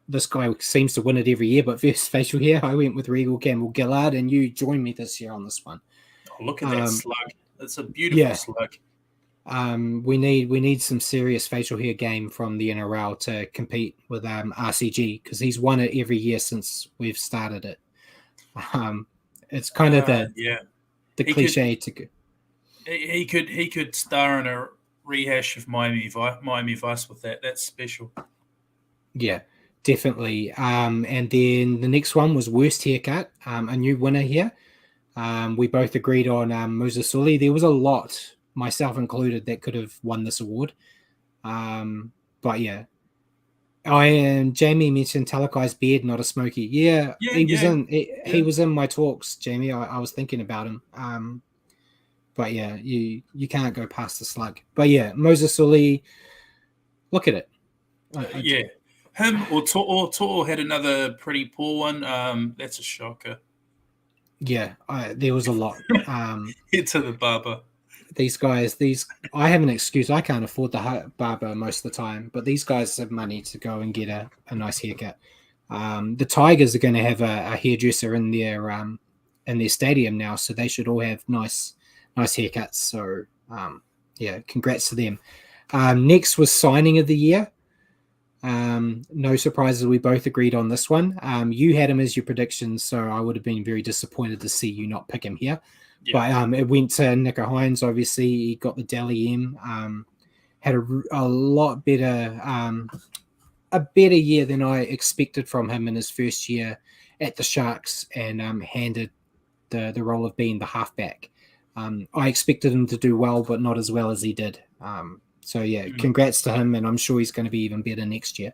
Speaker 1: This guy seems to win it every year, but first facial hair, I went with Regal Campbell Gillard, and you joined me this year on this one.
Speaker 3: Oh, look at that slug. It's a beautiful slug.
Speaker 1: We need some serious facial hair game from the NRL to compete with RCG, because he's won it every year since we've started it. It's kind of the
Speaker 3: He
Speaker 1: cliche
Speaker 3: He could star in a rehash of Miami Vice with that. That's special.
Speaker 1: Yeah, definitely. And then the next one was worst haircut. A new winner here. We both agreed on Moses Sully. There was a lot, myself included, that could have won this award. But yeah. Jamie mentioned Talakai's beard, not a smoky. Yeah, he was in my talks, Jamie. I was thinking about him. But yeah, you can't go past the slug. But yeah, Moses Sully, look at it.
Speaker 3: Him or To'o had another pretty poor one. That's a shocker.
Speaker 1: Yeah, there was a lot.
Speaker 3: Head to the barber.
Speaker 1: These guys, I have an excuse. I can't afford the barber most of the time, but these guys have money to go and get a nice haircut. The Tigers are going to have a hairdresser in their stadium now, so they should all have nice haircuts. So yeah, congrats to them. Next was signing of the year. No surprises, we both agreed on this one. You had him as your prediction, so I would have been very disappointed to see you not pick him here. Yeah. But it went to Nico Hines. Obviously, he got the Dalian. Had a lot better, a better year than I expected from him in his first year at the Sharks, and handed the role of being the halfback. I expected him to do well, but not as well as he did. So yeah, congrats to him, and I'm sure he's going to be even better next year.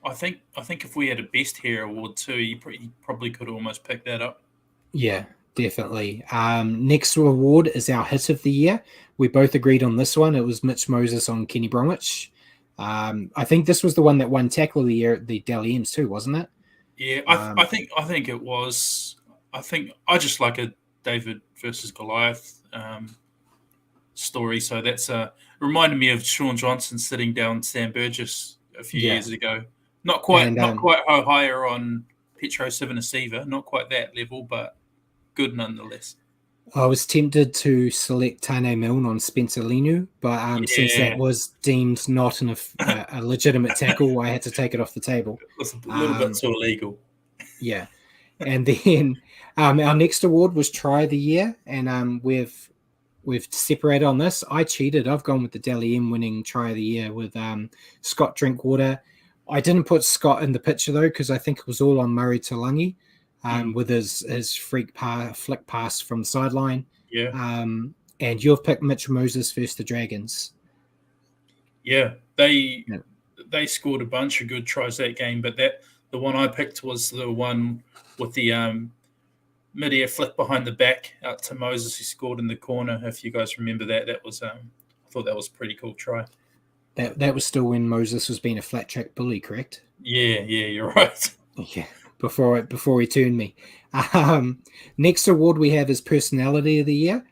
Speaker 3: I think if we had a best hair award too, he probably could almost pick that up.
Speaker 1: Yeah, definitely. Next award is our hit of the year. We both agreed on this one. It was Mitch Moses on Kenny Bromwich. I think this was the one that won tackle of the year at the Dalians too, wasn't it?
Speaker 3: Yeah, I think it was. I think I just like a David versus Goliath story. So that's reminded me of Sean Johnson sitting down Sam Burgess a few years ago. Not quite higher on Petro Civoniceva, not quite that level, but good nonetheless.
Speaker 1: I was tempted to select Tane Milne on Spencer Linu, but since that was deemed not a legitimate tackle, I had to take it off the table.
Speaker 3: It was a little bit too illegal.
Speaker 1: Yeah. And then our next award was Try of the Year, and we've separated on this. I cheated. I've gone with the Dalian winning Try of the Year with Scott Drinkwater. I didn't put Scott in the picture though, because I think it was all on Murray Talangi with his flick pass from the sideline.
Speaker 3: Yeah.
Speaker 1: And you've picked Mitch Moses versus the Dragons.
Speaker 3: Yeah, they scored a bunch of good tries that game, but the one I picked was the one with the mid-air flick behind the back out to Moses, who scored in the corner. If you guys remember that was I thought that was a pretty cool try.
Speaker 1: That was still when Moses was being a flat track bully, correct?
Speaker 3: Yeah, you're right.
Speaker 1: Yeah, before he turned me. Next award we have is Personality of the Year.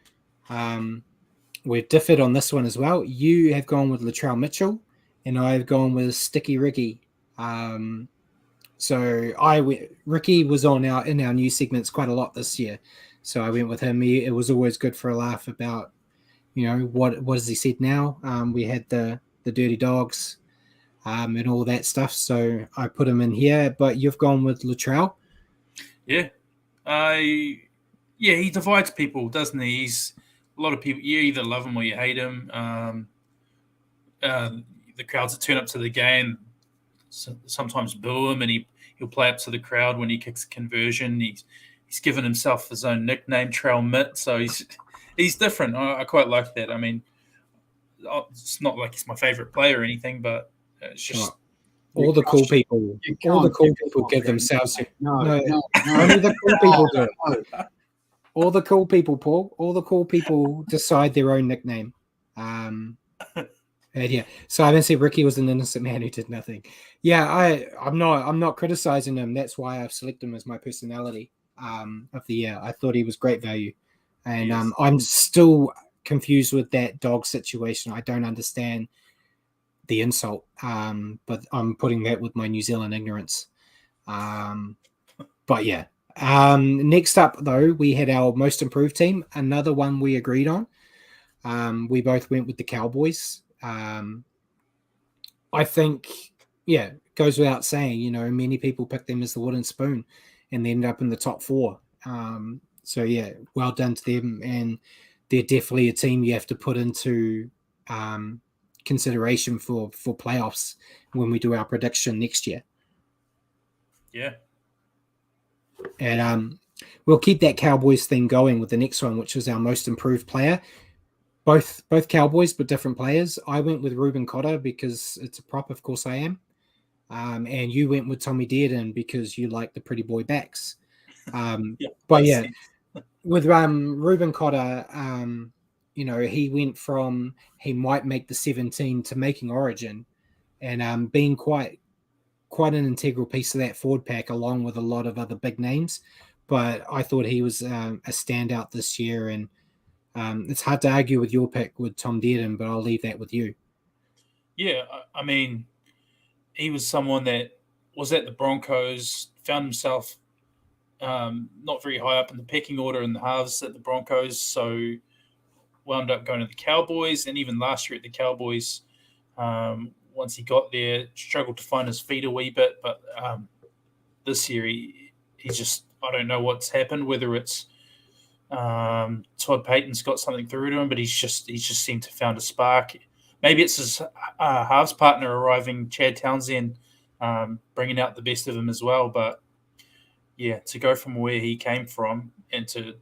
Speaker 1: We've differed on this one as well. You have gone with Latrell Mitchell, and I've gone with Sticky Ricky. So Ricky was in our new segments quite a lot this year, so I went with him. It was always good for a laugh about, what has he said now. We had the Dirty Dogs, and all that stuff. So I put him in here. But you've gone with Latrell.
Speaker 3: Yeah, he divides people, doesn't he? He's a lot of people. You either love him or you hate him. The crowds that turn up to the game sometimes boo him, and he'll play up to the crowd when he kicks a conversion. He's given himself his own nickname, Trail Mitt. So he's different. I quite like that. I mean, it's not like he's my favorite player or anything, but it's just
Speaker 1: all the cool people. All the cool people give themselves. No, only the cool people do it. All the cool people, Paul. All the cool people decide their own nickname. Yeah. So I didn't say Ricky was an innocent man who did nothing. Yeah, I'm not criticizing him. That's why I've selected him as my personality of the year. I thought he was great value, and I'm still confused with that dog situation. I don't understand the insult, but I'm putting that with my New Zealand ignorance. But yeah. Next up, though, we had our most improved team. Another one we agreed on. We both went with the Cowboys. I think, it goes without saying, many people pick them as the wooden spoon and they end up in the top four. So yeah, well done to them, and they're definitely a team you have to put into consideration for playoffs when we do our prediction next year.
Speaker 3: Yeah.
Speaker 1: And we'll keep that Cowboys thing going with the next one, which is our most improved player. Both Cowboys, but different players. I went with Ruben Cotter because it's a prop, of course I am. And you went with Tommy Dierden because you like the pretty boy backs. But yeah, with Ruben Cotter, he went from he might make the 17 to making Origin, and being quite an integral piece of that forward pack, along with a lot of other big names. But I thought he was a standout this year, and it's hard to argue with your pick with Tom Dierden, but I'll leave that with you.
Speaker 3: Yeah, I mean, he was someone that was at the Broncos, found himself not very high up in the pecking order in the halves at the Broncos, so wound up going to the Cowboys, and even last year at the Cowboys, once he got there, struggled to find his feet a wee bit, but this year he's just, I don't know what's happened, whether it's Todd Payton's got something through to him, but he's just seemed to found a spark. Maybe it's his halves partner arriving, Chad Townsend, bringing out the best of him as well. But yeah, to go from where he came from and to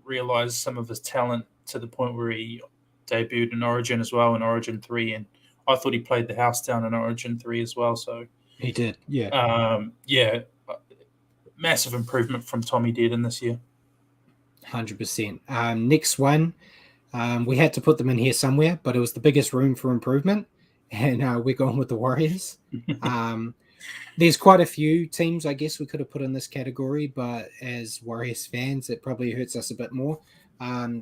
Speaker 3: realize some of his talent to the point where he debuted in Origin as well, in Origin 3, and I thought he played the house down in Origin 3 as well. So
Speaker 1: he did, yeah.
Speaker 3: Massive improvement from Tommy Dierden this year.
Speaker 1: 100%. Next one, we had to put them in here somewhere, but it was the biggest room for improvement, and we're going with the Warriors. There's quite a few teams, I guess, we could have put in this category, but as Warriors fans, it probably hurts us a bit more.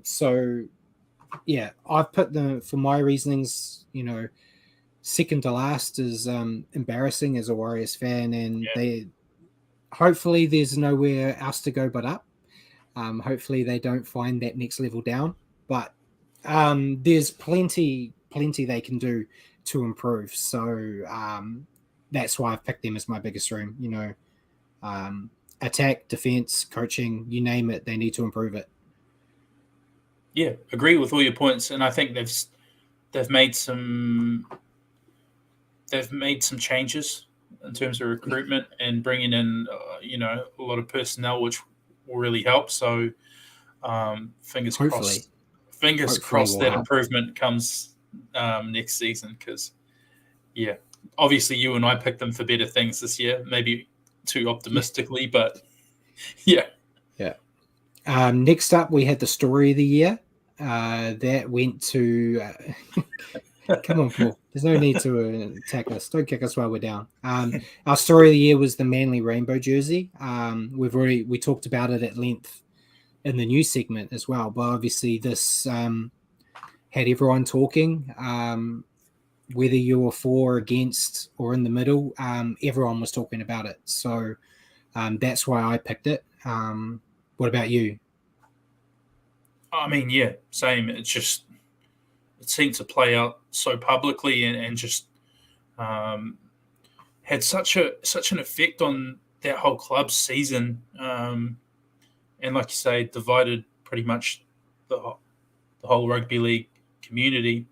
Speaker 1: So, yeah, I've put them, for my reasonings, second to last is embarrassing as a Warriors fan, and hopefully there's nowhere else to go but up. Hopefully they don't find that next level down, but there's plenty they can do to improve. So that's why I've picked them as my biggest room. Attack, defense, coaching, you name it, they need to improve it.
Speaker 3: Yeah, agree with all your points, and I think they've made some changes in terms of recruitment and bringing in a lot of personnel, which will really help. So fingers crossed that improvement comes next season, because obviously you and I picked them for better things this year, maybe too optimistically, but yeah.
Speaker 1: Next up we had the story of the year that went to come on, Paul, there's no need to attack us, don't kick us while we're down. Our story of the year was the Manly rainbow jersey. We talked about it at length in the news segment as well, but obviously this had everyone talking, whether you were for, against, or in the middle. Everyone was talking about it, so that's why I picked it. What about you?
Speaker 3: I mean, yeah, same. It seemed to play out so publicly and just had such an effect on that whole club's season, and like you say, divided pretty much the whole rugby league community.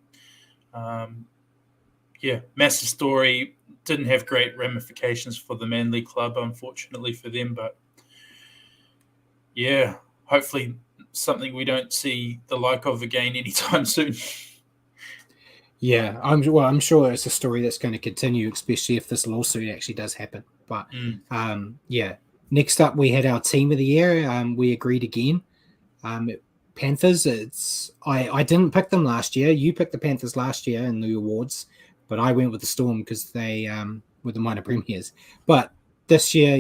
Speaker 3: Massive story. Didn't have great ramifications for the Manly club, unfortunately for them, but yeah, hopefully something we don't see the like of again anytime soon.
Speaker 1: Yeah, I'm sure it's a story that's going to continue, especially if this lawsuit actually does happen. But next up we had our team of the year. We agreed again. Panthers. I didn't pick them last year. You picked the Panthers last year in the awards, but I went with the Storm because they were the minor premiers. But this year,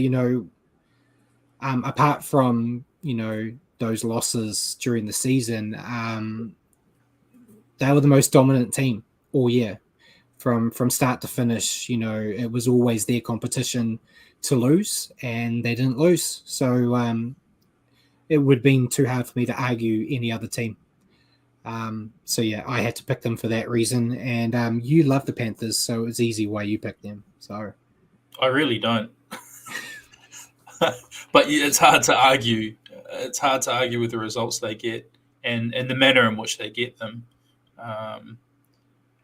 Speaker 1: apart from those losses during the season, they were the most dominant team all year, from start to finish. It was always their competition to lose, and they didn't lose. So it would have been too hard for me to argue any other team. I had to pick them for that reason. And you love the Panthers, so it's easy why you picked them. So
Speaker 3: I really don't. But it's hard to argue it's hard to argue with the results they get and the manner in which they get them.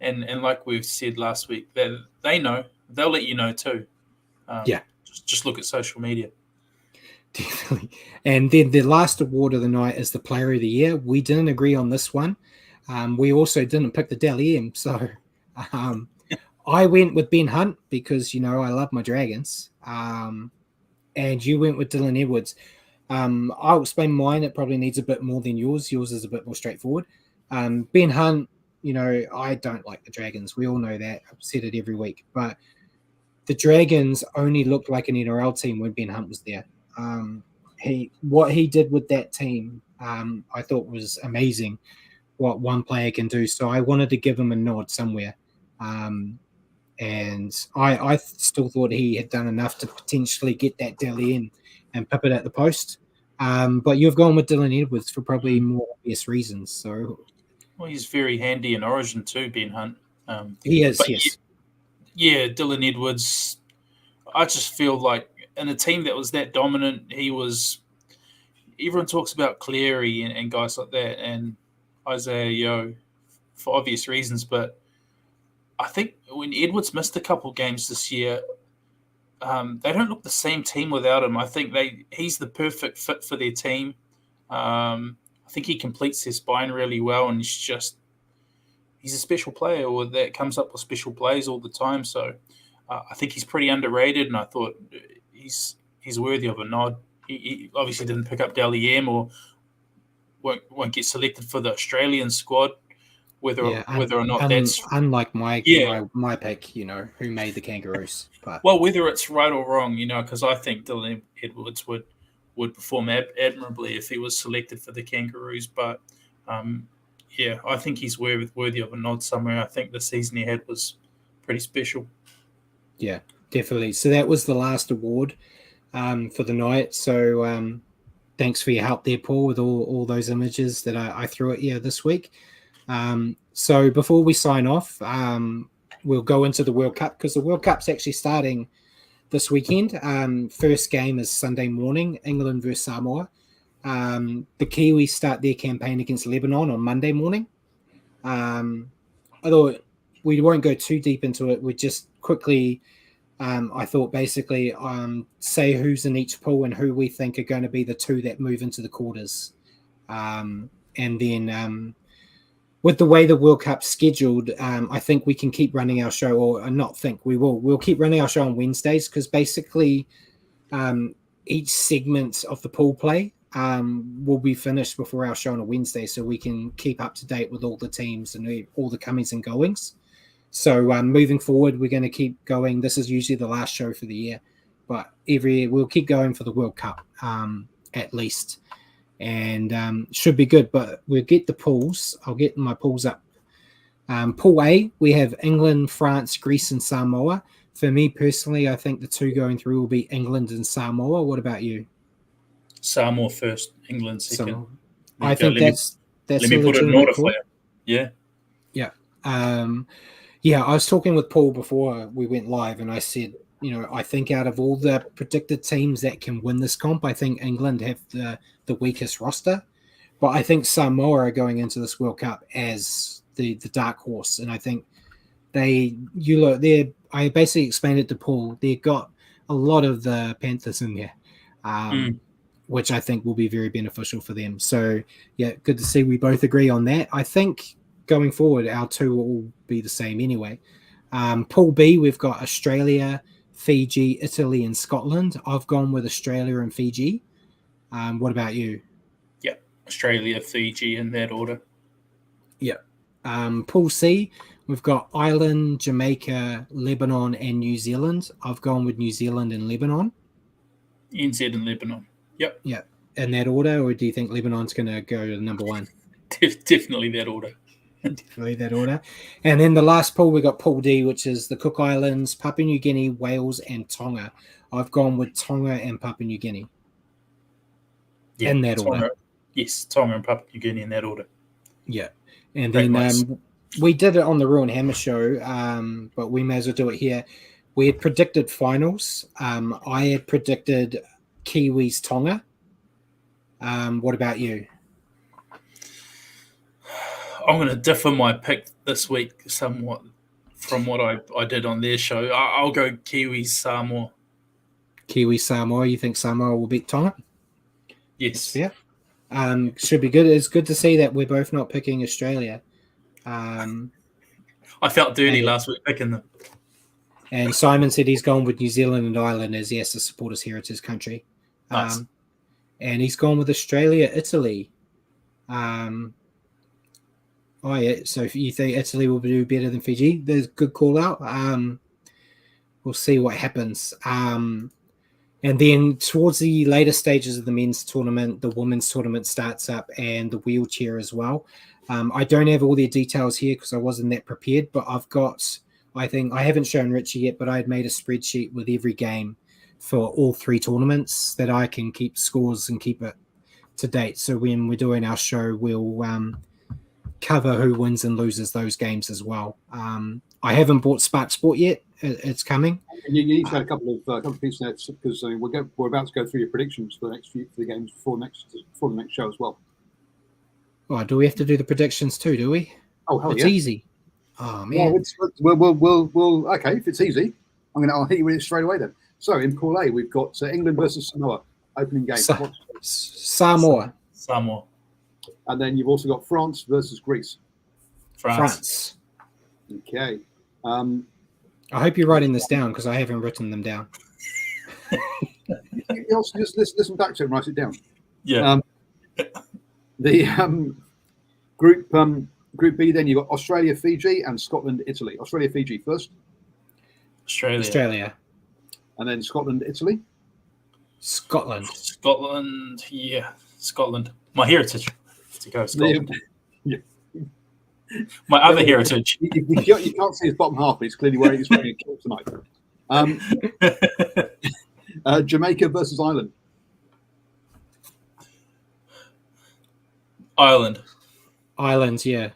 Speaker 3: And like we've said last week, they know, they'll let you know too. Just look at social media.
Speaker 1: Definitely. And then the last award of the night is the Player of the Year. We didn't agree on this one. We also didn't pick the Dalian. So I went with Ben Hunt because, I love my Dragons. And you went with Dylan Edwards. I'll explain mine. It probably needs a bit more than yours. Yours is a bit more straightforward. Ben Hunt, I don't like the Dragons. We all know that. I've said it every week. But the Dragons only looked like an NRL team when Ben Hunt was there. What he did with that team, I thought was amazing. What one player can do. So I wanted to give him a nod somewhere. And I still thought he had done enough to potentially get that Dalian and pip it at the post. But you've gone with Dylan Edwards for probably more obvious reasons. So,
Speaker 3: well, he's very handy in Origin too, Ben Hunt.
Speaker 1: He is, yes.
Speaker 3: Yeah, Dylan Edwards. I just feel like in a team that was that dominant, he was. Everyone talks about Cleary and guys like that, and Isaiah Yeo for obvious reasons, but I think when Edwards missed a couple games this year, they don't look the same team without him. I think he's the perfect fit for their team. I think he completes their spine really well, and he's a special player, or that comes up with special plays all the time. So I think he's pretty underrated, and I thought he's worthy of a nod. He obviously didn't pick up Dalian or won't get selected for the Australian squad. Whether or not that's
Speaker 1: unlike my pick, who made the Kangaroos. But
Speaker 3: well, whether it's right or wrong, because I think Dylan Edwards would perform admirably if he was selected for the Kangaroos. But I think he's worthy of a nod somewhere. I think the season he had was pretty special.
Speaker 1: Yeah, definitely. So that was the last award for the night. So thanks for your help there, Paul, with all those images that I threw at you this week. So before we sign off, we'll go into the World Cup because the World Cup's actually starting this weekend. First game is Sunday morning, England versus Samoa. The Kiwis start their campaign against Lebanon on Monday morning. Although we won't go too deep into it, we just quickly, I thought basically say who's in each pool and who we think are going to be the two that move into the quarters. And then with the way the World Cup's scheduled, I think we can keep running our show, or not think, we will. We'll keep running our show on Wednesdays because basically each segment of the pool play will be finished before our show on a Wednesday, so we can keep up to date with all the teams and all the comings and goings. So moving forward, we're going to keep going. This is usually the last show for the year, but every year we'll keep going for the World Cup at least. And should be good, but we'll get the pools. I'll get my pools up. Pool A, we have England, France, Greece, and Samoa. For me personally, I think the two going through will be England and Samoa. What about you?
Speaker 3: Samoa first, England second.
Speaker 1: I think that's
Speaker 3: let me put it in order for you.
Speaker 1: Yeah. I was talking with Paul before we went live, and I said, I think out of all the predicted teams that can win this comp, I think England have the weakest roster. But I think Samoa are going into this World Cup as the dark horse. And I think I basically explained it to Paul. They've got a lot of the Panthers in there, which I think will be very beneficial for them. So, yeah, good to see we both agree on that. I think going forward, our two will all be the same anyway. Pool B, we've got Australia, Fiji, Italy, and Scotland. I've gone with Australia and Fiji. What about you?
Speaker 3: Yeah, Australia, Fiji in that order.
Speaker 1: Yeah. Pool C, we've got Ireland, Jamaica, Lebanon, and New Zealand. I've gone with New Zealand and Lebanon.
Speaker 3: NZ and Lebanon. Yep.
Speaker 1: Yeah. In that order, or do you think Lebanon's going to go to number one?
Speaker 3: Definitely that order.
Speaker 1: Definitely that order. And then the last pool, we got Pool D, which is the Cook Islands, Papua New Guinea, Wales, and Tonga. I've gone with Tonga and Papua New Guinea. Yeah, in that order.
Speaker 3: Yes, Tonga and Papua New Guinea in that order.
Speaker 1: Yeah. And then we did it on the Raw and Hammer show, but we may as well do it here. We had predicted finals. I had predicted Kiwis Tonga. What about you?
Speaker 3: I'm going to differ my pick this week somewhat from what I did on their show. I'll go Kiwis Samoa.
Speaker 1: Kiwi Samoa. You think Samoa will beat Tonga?
Speaker 3: Yes.
Speaker 1: Yeah. Should be good. It's good to see that we're both not picking Australia.
Speaker 3: I felt dirty last week picking them.
Speaker 1: And Simon said he's gone with New Zealand and Ireland as he has to support his heritage country.
Speaker 3: Nice.
Speaker 1: And he's gone with Australia, Italy. So if you think Italy will do better than Fiji, there's a good call out. We'll see what happens. And then towards the later stages of the men's tournament, the women's tournament starts up and the wheelchair as well. I don't have all their details here because I wasn't that prepared, but I haven't shown Richie yet, but I had made a spreadsheet with every game for all 3 tournaments that I can keep scores and keep it to date. So when we're doing our show, we'll cover who wins and loses those games as well. I haven't bought Spark Sport yet. It's coming.
Speaker 2: You need to add a couple of pieces there because we're about to go through your predictions for the games before the next show as well.
Speaker 1: Oh, do we have to do the predictions too? Do we?
Speaker 2: Oh, hell
Speaker 1: it's
Speaker 2: yeah.
Speaker 1: easy. Oh man.
Speaker 2: We'll okay. If it's easy, I'll hit you with it straight away then. So in Pool A, we've got England versus Samoa opening game.
Speaker 1: Samoa.
Speaker 2: And then you've also got France versus Greece.
Speaker 1: France.
Speaker 2: Okay.
Speaker 1: I hope you're writing this down because I haven't written them down.
Speaker 2: You also just listen back to it and write it down.
Speaker 3: Yeah.
Speaker 2: The Group B, then you've got Australia, Fiji, and Scotland, Italy. Australia, Fiji first.
Speaker 1: Australia.
Speaker 2: And then Scotland, Italy.
Speaker 1: Scotland.
Speaker 3: Yeah. Scotland. My heritage. To go Scotland.
Speaker 2: Yeah.
Speaker 3: My other heritage.
Speaker 2: You can't see his bottom half, but he's clearly wearing a kilt tonight. Jamaica versus Ireland.
Speaker 3: Ireland,
Speaker 1: yeah.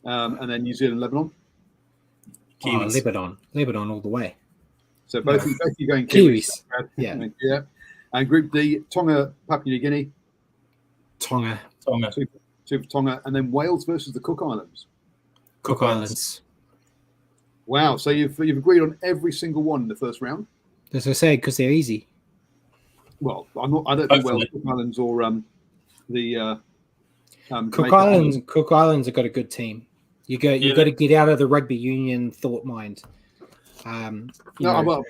Speaker 2: And then New Zealand, Lebanon.
Speaker 1: Kiwis. Lebanon all the way.
Speaker 2: So both you going
Speaker 1: Kiwis.
Speaker 2: Yeah. And Group D, Tonga, Papua New Guinea.
Speaker 1: Tonga.
Speaker 2: Two for Tonga, and then Wales versus the Cook Islands.
Speaker 1: Cook Islands.
Speaker 2: Wow! So you've agreed on every single one in the first round.
Speaker 1: As I say, because they're easy.
Speaker 2: Well, I don't think Wales, Cook Islands, or the
Speaker 1: Cook Islands. Cook Islands have got a good team. You got to get out of the rugby union thought mind.
Speaker 2: You've got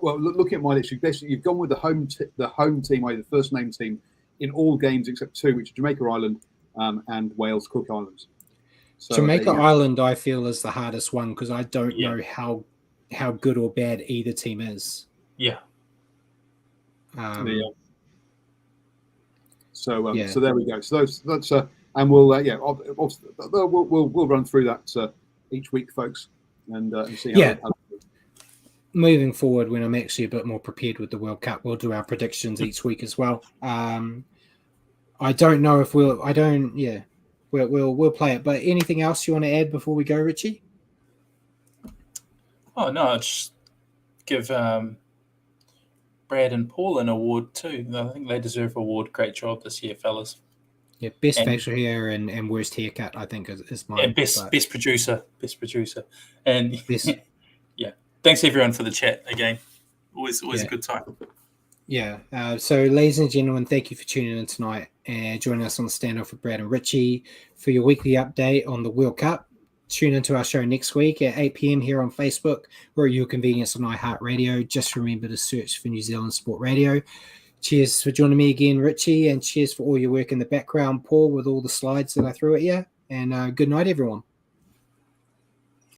Speaker 2: looking at my list. You've gone with the home team, the first name team, in all games except 2, which are Jamaica, Ireland, and Wales, Cook Islands. So,
Speaker 1: Jamaica Island, I feel, is the hardest one because I don't know how good or bad either team is.
Speaker 3: Yeah.
Speaker 2: So there we go. So that's and we'll run through that each week, folks, and see how.
Speaker 1: Moving forward, when I'm actually a bit more prepared with the World Cup, we'll do our predictions each week as well. I don't know if we'll play it. But anything else you want to add before we go, Richie?
Speaker 3: Oh no, just give Brad and Paul an award too. I think they deserve an award. Great job this year, fellas.
Speaker 1: Yeah, best facial hair and worst haircut, I think is mine.
Speaker 3: And best producer, and thanks everyone for the chat again. Always a good time.
Speaker 1: Yeah. So, ladies and gentlemen, thank you for tuning in tonight and joining us on the Stand-Off with Brad and Richie for your weekly update on the World Cup. Tune into our show next week at 8 p.m. here on Facebook or at your convenience on iHeartRadio. Just remember to search for New Zealand Sport Radio. Cheers for joining me again, Richie, and cheers for all your work in the background, Paul, with all the slides that I threw at you. And good night, everyone.